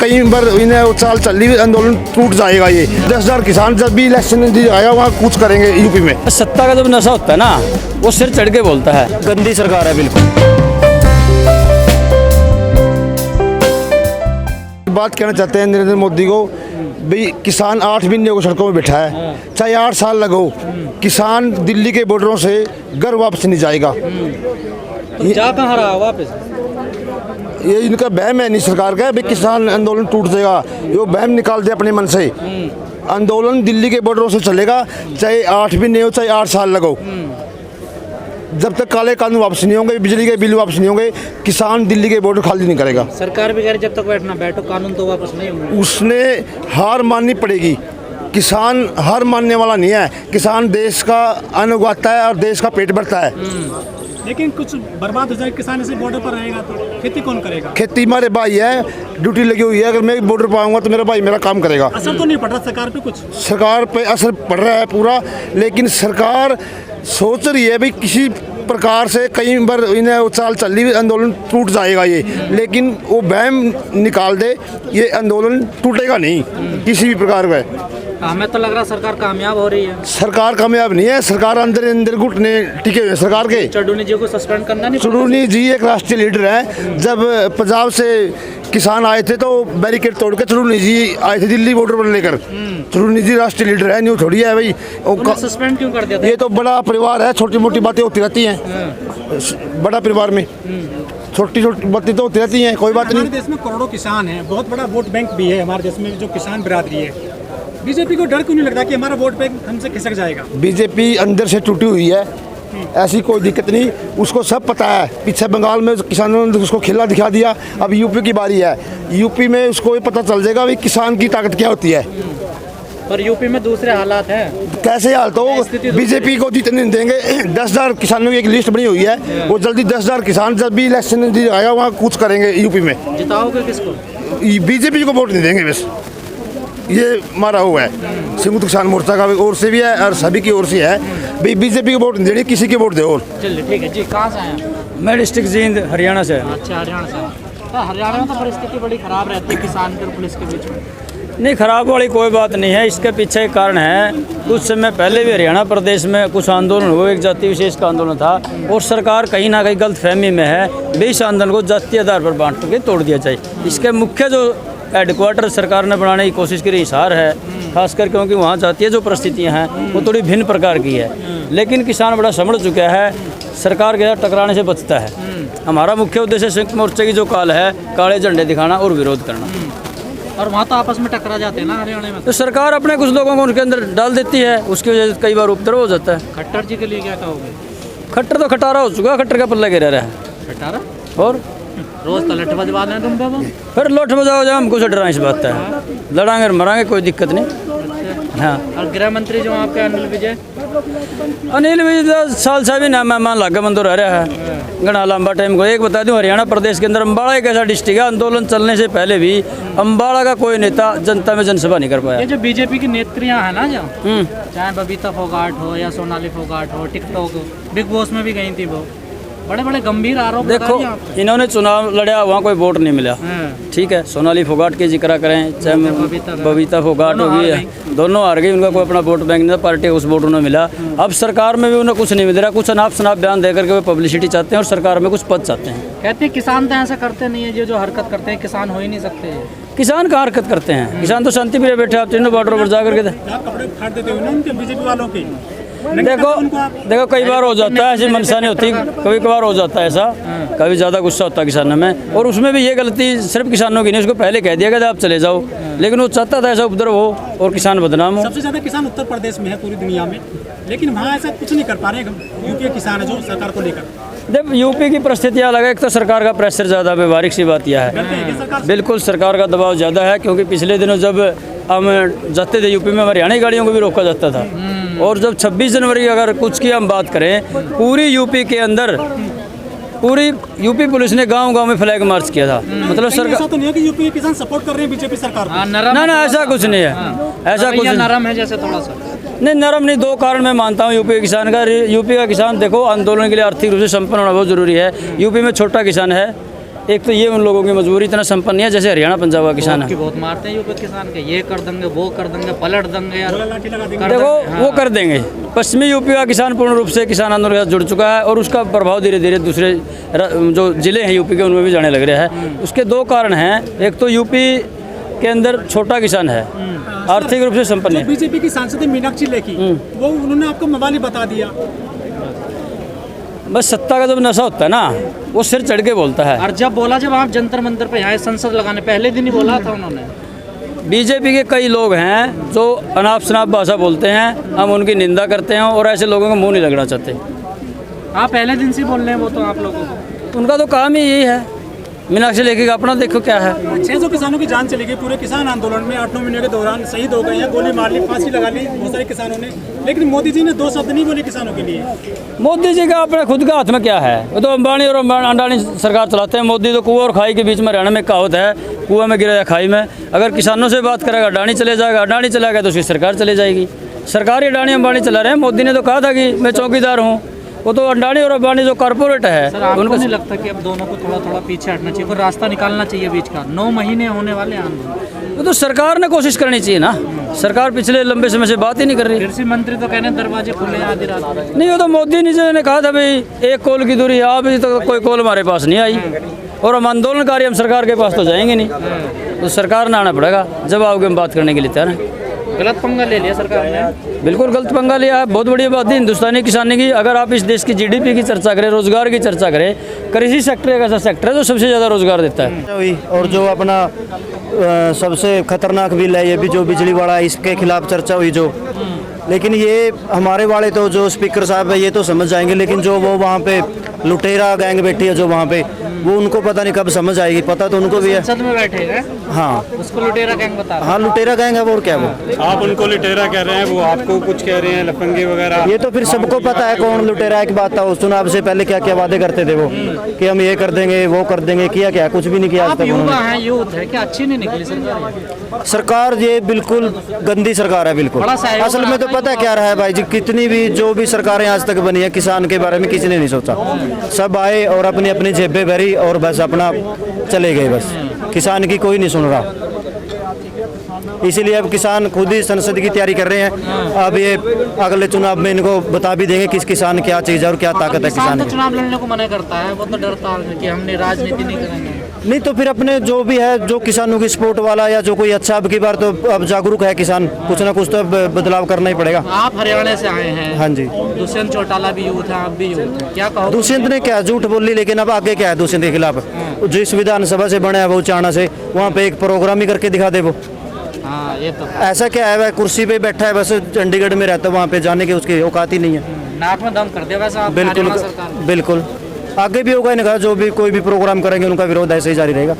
कई बार इन्हें चाल चल रही आंदोलन टूट जाएगा। ये 10,000 किसान जब भी इलेक्शन आएगा वहाँ कुछ करेंगे यूपी में। सत्ता का जब नशा होता है ना, वो सिर चढ़ के बोलता है। गंदी सरकार है बिल्कुल। बात कहना चाहते हैं नरेंद्र मोदी को, भाई किसान 8 महीने को सड़कों में बैठा है, चाहे 8 साल लगो, किसान दिल्ली के बॉर्डरों से घर वापस नहीं जाएगा। जा कहाँ रहा वापस? ये इनका बहम है नहीं सरकार का, भाई किसान आंदोलन टूट जाएगा। ये बहम निकाल दे अपने मन से। आंदोलन दिल्ली के बॉर्डरों से चलेगा, चाहे 8 महीने हो, चाहे 8 साल लगो। जब तक काले कानून वापस नहीं होंगे, बिजली के बिल वापस नहीं होंगे, किसान दिल्ली के बॉर्डर खाली नहीं करेगा। सरकार भी कह रही जब तक बैठो कानून तो वापस नहीं होंगे। उसने हार माननी पड़ेगी। किसान हार मानने वाला नहीं है। किसान देश का अन्न उगाता है और देश का पेट भरता है। लेकिन कुछ बर्बाद हो जाए, किसान ऐसे बॉर्डर पर रहेगा तो खेती कौन करेगा? खेती हमारे भाई है, ड्यूटी लगी हुई है। अगर मैं बॉर्डर पर आऊँगा तो मेरा भाई मेरा काम करेगा। असर तो नहीं पड़ रहा सरकार पे? कुछ सरकार पे असर पड़ रहा है पूरा, लेकिन सरकार सोच रही है भाई किसी प्रकार से कई बार इन्हें चाल चल रही आंदोलन टूट जाएगा ये, लेकिन वो बहम निकाल दे, ये आंदोलन टूटेगा नहीं किसी भी प्रकार का। हमें तो लग रहा सरकार कामयाब हो रही है। सरकार कामयाब नहीं है, सरकार अंदर अंदर घुटने टिके हुए हैं सरकार के। चड्डूनी जी को सस्पेंड करना नहीं? चड्डूनी जी एक राष्ट्रीय लीडर है। जब पंजाब से किसान आए थे तो बैरिकेड तोड़ के चड्डूनी जी आए थे दिल्ली बॉर्डर पर लेकर। चड्डूनी जी राष्ट्रीय लीडर है, न्यू थोड़ी है भाई। सस्पेंड क्यों कर दिया था? ये तो बड़ा परिवार है, छोटी मोटी बातें होती रहती हैं। बड़ा परिवार में छोटी छोटी बातें तो होती रहती हैं, कोई बात नहीं। हमारे देश में करोड़ों किसान हैं, बहुत बड़ा वोट बैंक भी है हमारे देश में जो किसान बिरादरी है। बीजेपी को डर क्यों नहीं लगता कि हमारा वोट बैंक हमसे खिसक जाएगा? बीजेपी अंदर से टूटी हुई है, ऐसी कोई दिक्कत नहीं। उसको सब पता है, पीछे बंगाल में किसानों ने उसको खेला दिखा दिया। अब यूपी की बारी है, यूपी में उसको ये पता चल जाएगा भाई किसान की ताकत क्या होती है। पर यूपी में दूसरे हालात हैं। कैसे हाल तो बीजेपी को जीतने नहीं देंगे। 10,000 किसानों की एक लिस्ट बनी हुई है, वो जल्दी 10,000 किसान जब भी इलेक्शन आएगा वहाँ कुछ करेंगे यूपी में। जिताओगे किसको? बीजेपी को वोट नहीं देंगे बस, ये हमारा हुआ है। संयुक्त किसान मोर्चा का ओर से भी है और सभी की ओर से है भाई, बीजेपी को वोट नहीं देनी, किसी के वोट दे। और चलिए ठीक है जी। कहाँ से आए? मैं डिस्ट्रिक्ट जींद हरियाणा से। अच्छा, हरियाणा से। तो हरियाणा में तो परिस्थिति बड़ी खराब रहती है किसान और पुलिस के बीच में। नहीं, खराब वाली कोई बात नहीं है। इसके पीछे एक कारण है, कुछ समय पहले भी हरियाणा प्रदेश में कुछ आंदोलन हुए, एक जाति विशेष का आंदोलन था, और सरकार कहीं ना कहीं गलतफहमी में है। इस आंदोलन को जातीय आधार पर बांट करके तोड़ दिया जाए। इसके मुख्य जो हेडक्वार्टर सरकार ने बनाने की कोशिश की, हिसार है खासकर, क्योंकि वहाँ जातीय जो परिस्थितियाँ हैं वो थोड़ी भिन्न प्रकार की है। लेकिन किसान बड़ा समझ चुका है, सरकार के साथ टकराने से बचता है। हमारा मुख्य उद्देश्य संयुक्त मोर्चे की जो काल है, काले झंडे दिखाना और विरोध करना। और वहाँ तो आपस में टकरा जाते हैं ना हरियाणा में। तो सरकार अपने कुछ लोगों को उनके अंदर डाल देती है, उसकी वजह से कई बार उपद्रव हो जाता है। खट्टर जी के लिए क्या कहोगे? खट्टर तो खटारा हो चुका, खट्टर का पल्ला गिरा रहा है। खटारा और रोज तो लठ बजवा दें तुम पे, फिर लठ बजाओ जाओ, हमको से डरा इस बात है। लड़ांगे और मरांगे, कोई दिक्कत नहीं। हाँ, और गृह मंत्री जो आपके अनिल विजय साल सा भी ना मेहमान लागे बंदो रह रहा है घना लंबा टाइम को। एक बता दूं, हरियाणा प्रदेश के अंदर अम्बाड़ा एक ऐसा डिस्ट्रिक्ट है, आंदोलन चलने से पहले भी अम्बाड़ा का कोई नेता जनता में जनसभा नहीं कर पाया। ये जो बीजेपी की नेत्रियां हैं ना, जो चाहे बबीता फोगाट हो या सोनाली फोगाट हो, टिकटॉक बिग बॉस में भी गई थी, वो बड़े बड़े गंभीर आरोप। देखो, इन्होंने चुनाव लड़ा, वहाँ कोई वोट नहीं मिला। ठीक है, सोनाली फोगाट की जिक्र करें, चाहे बबीता फोगाट होगी, दोनों हार गई। उनका कोई अपना वोट बैंक नहीं था, पार्टी उस वोट उन्हें मिला। अब सरकार में भी उन्हें कुछ नहीं मिल रहा, कुछ अनाप शनाप बयान देकर के वो पब्लिसिटी चाहते हैं और सरकार में कुछ पद चाहते हैं। कहते हैं किसान तो ऐसा करते नहीं है, जो हरकत करते हैं किसान हो ही नहीं सकते। किसान का हरकत करते हैं, किसान तो शांति प्रिय बैठे, आप तीनों बॉर्डर पर जाकर के कपड़े फाड़ देते हो ना उनके बीजेपी वालों के। देखो कई बार हो जाता है, ऐसी मनसा नहीं होती, कभी कभार हो जाता है ऐसा, कभी ज़्यादा गुस्सा होता है किसानों में। और उसमें भी ये गलती सिर्फ किसानों की नहीं, उसको पहले कह दिया गया था आप चले जाओ, लेकिन वो चाहता था ऐसा उपद्रव हो और किसान बदनाम हो। सबसे ज़्यादा किसान उत्तर प्रदेश में है पूरी दुनिया में, लेकिन वहाँ ऐसा कुछ नहीं कर पा रहे यूपी के किसान है जो सरकार को लेकर। जब यूपी की परिस्थितियाँ अलग है, एक तो सरकार का प्रेशर ज़्यादा, व्यवहारिक सी बात यह है। बिल्कुल सरकार का दबाव ज़्यादा है, क्योंकि पिछले दिनों जब हम जाते थे यूपी में, हरियाणा गाड़ियों को भी रोका जाता था। और जब 26 जनवरी अगर कुछ की हम बात करें, पूरी यूपी के अंदर पूरी यूपी पुलिस ने गांव-गांव में फ्लैग मार्च किया था। मतलब सरकार ऐसा तो नहीं है कि यूपी के किसान सपोर्ट कर रहे हैं बीजेपी सरकार को। ना, ऐसा कुछ नहीं है। ऐसा कुछ नरम है जैसे थोड़ा सा। नहीं, नरम नहीं। दो कारण मैं मानता हूँ यूपी के किसान का। यूपी का किसान देखो, आंदोलन के लिए आर्थिक रूप से संपन्न होना बहुत जरूरी है। यूपी में छोटा किसान है, एक तो ये उन लोगों की मजबूरी इतना संपन्न नहीं है जैसे हरियाणा पंजाब का किसान की है। बहुत मारते हैं यूपी किसान के, ये कर देंगे वो कर देंगे पलट देंगे यार, लाठी लगा देंगे। कर देखो देंगे, वो कर देंगे। पश्चिमी यूपी का किसान पूर्ण रूप से किसान आंदोलन के साथ जुड़ चुका है और उसका प्रभाव धीरे धीरे दूसरे जो जिले हैं यूपी के उनमें भी जाने लग रहा है। उसके दो कारण हैं, एक तो यूपी के अंदर छोटा किसान है, आर्थिक रूप से संपन्न है। बीजेपी की सांसद है मीनाक्षी लेखी, वो उन्होंने आपको मवाली बता दिया। बस सत्ता का जब नशा होता है ना, वो सिर चढ़ के बोलता है। और जब बोला, जब आप जंतर मंतर पे आए संसद लगाने, पहले दिन ही बोला था उन्होंने। बीजेपी के कई लोग हैं जो अनाप शनाप भाषा बोलते हैं, हम उनकी निंदा करते हैं और ऐसे लोगों को मुंह नहीं लगना चाहते। आप पहले दिन से बोल रहे हैं वो तो आप लोगों को। उनका तो काम ही यही है। मीनाक्षी लेखी का अपना देखो क्या है। 600 किसानों की जान चली गई पूरे किसान आंदोलन में, 8-9 महीने के दौरान शहीद हो गए हैं, गोली मार ली, फांसी लगा ली बहुत सारे किसानों ने, लेकिन मोदी जी ने 2 शब्द नहीं बोले किसानों के लिए। मोदी जी का अपने खुद के हाथ में क्या है, वो तो अंबानी और अडानी सरकार चलाते हैं। मोदी तो कुआं और खाई के बीच में, हरियाणा में कहावत है, कुआं में गिरा या खाई में। अगर किसानों से बात करेगा अडानी चले जाएगा, अडानी चला गया तो उसकी सरकार चले जाएगी। सरकारी अडानी अंबानी चला रहे हैं। मोदी ने तो कहा था कि मैं चौकीदार हूँ, वो तो अडानी और अंबानी जो कॉर्पोरेट है सर आपको नहीं लगता कि अब दोनों को थोड़ा थोड़ा पीछे हटना चाहिए, कोई रास्ता निकालना चाहिए बीच का? 9 महीने होने वाले हैं आंदोलन। वो तो सरकार ने कोशिश करनी चाहिए ना। सरकार पिछले लंबे समय से बात ही नहीं कर रही। कृषि मंत्री तो कहने दरवाजे खुले हैं आधी रात में। नहीं, वो तो मोदी ने कहा था भाई 1 कॉल की दूरी है, अभी तक कोई कॉल हमारे पास नहीं आई और हम आंदोलनकारी, हम सरकार के पास तो जाएंगे नहीं। तो सरकार ने आना पड़ेगा, जब आओगे हम बात करने के लिए तैयार हैं। गलत पंगा ले लिया सरकार ने। बिल्कुल गलत पंगा लिया है। बहुत बड़ी बात है हिंदुस्तानी किसानी की। अगर आप इस देश की जीडीपी की चर्चा करें, रोजगार की चर्चा करें, कृषि सेक्टर एक ऐसा सेक्टर है जो सबसे ज़्यादा रोजगार देता है। हुई और जो अपना सबसे खतरनाक बिल है ये भी जो बिजली वाला है, इसके खिलाफ चर्चा हुई जो। लेकिन ये हमारे वाले तो जो स्पीकर साहब है ये तो समझ जाएंगे, लेकिन जो वो वहाँ पे लुटेरा गैंग बैठी है जो वहाँ पे, वो उनको पता नहीं कब समझ आएगी। पता तो उनको भी है। संसद में बैठे हैं, हाँ उसको लुटेरा गैंग बता रहे हैं। हाँ, लुटेरा गैंग है वो, और क्या वो। आप उनको लुटेरा कह रहे हैं, वो आपको कुछ कह रहे हैं लफंगे वगैरह। ये तो फिर सबको पता है कौन लुटेरा है। की बात था, उस चुनाव से पहले क्या क्या वादे करते थे वो, कि हम ये कर देंगे वो कर देंगे, किया क्या? कुछ भी नहीं किया आज आप तक युवा उन्होंने। हैं, यूथ है, क्या अच्छी नहीं निकली सरकार? सरकार ये बिल्कुल गंदी सरकार है बिल्कुल। बड़ा सहयोग असल में तो रहा है पता क्या रहा है भाई जी, कितनी भी जो भी सरकारें आज तक बनी है, किसान के बारे में किसी ने नहीं सोचा। सब आए और अपनी अपनी जेबें भरी और बस अपना चले गए। बस किसान की कोई नहीं सुन रहा। इसीलिए अब किसान खुद ही संसद की तैयारी कर रहे हैं। अब ये अगले चुनाव में इनको बता भी देंगे किस किसान क्या चीज़ है और क्या ताकत है किसान किसान तो की। चुनाव लड़ने को मना करता है, वो तो डरता है कि हमने राजनीति नहीं करेंगे। नहीं तो फिर अपने जो भी है, जो किसानों की सपोर्ट वाला या जो कोई अच्छा, अब की बार तो अब जागरूक है किसान, कुछ ना कुछ तो अब बदलाव करना ही पड़ेगा। आप हरियाणा से आए हैं। हाँ जी। दुष्यंत चौटाला भी यूथ है, आप भी यूथ है, क्या कहो? दुष्यंत ने क्या झूठ बोली, लेकिन अब आगे क्या है दुष्यंत के खिलाफ? जिस विधानसभा से बना है वो चाणा से, वहाँ पे एक प्रोग्राम ही करके दिखा दे वो। हाँ ये तो ऐसा क्या है, वह कुर्सी पे बैठा है, बस चंडीगढ़ में रहता है, वहाँ पे जाने की उसकी औकात ही नहीं है। नाक में दम कर दिया वैसा आप बिल्कुल हरियाणा सरकार ने। बिल्कुल। आगे भी होगा इनका, जो भी कोई भी प्रोग्राम करेंगे उनका विरोध ऐसे ही जारी रहेगा।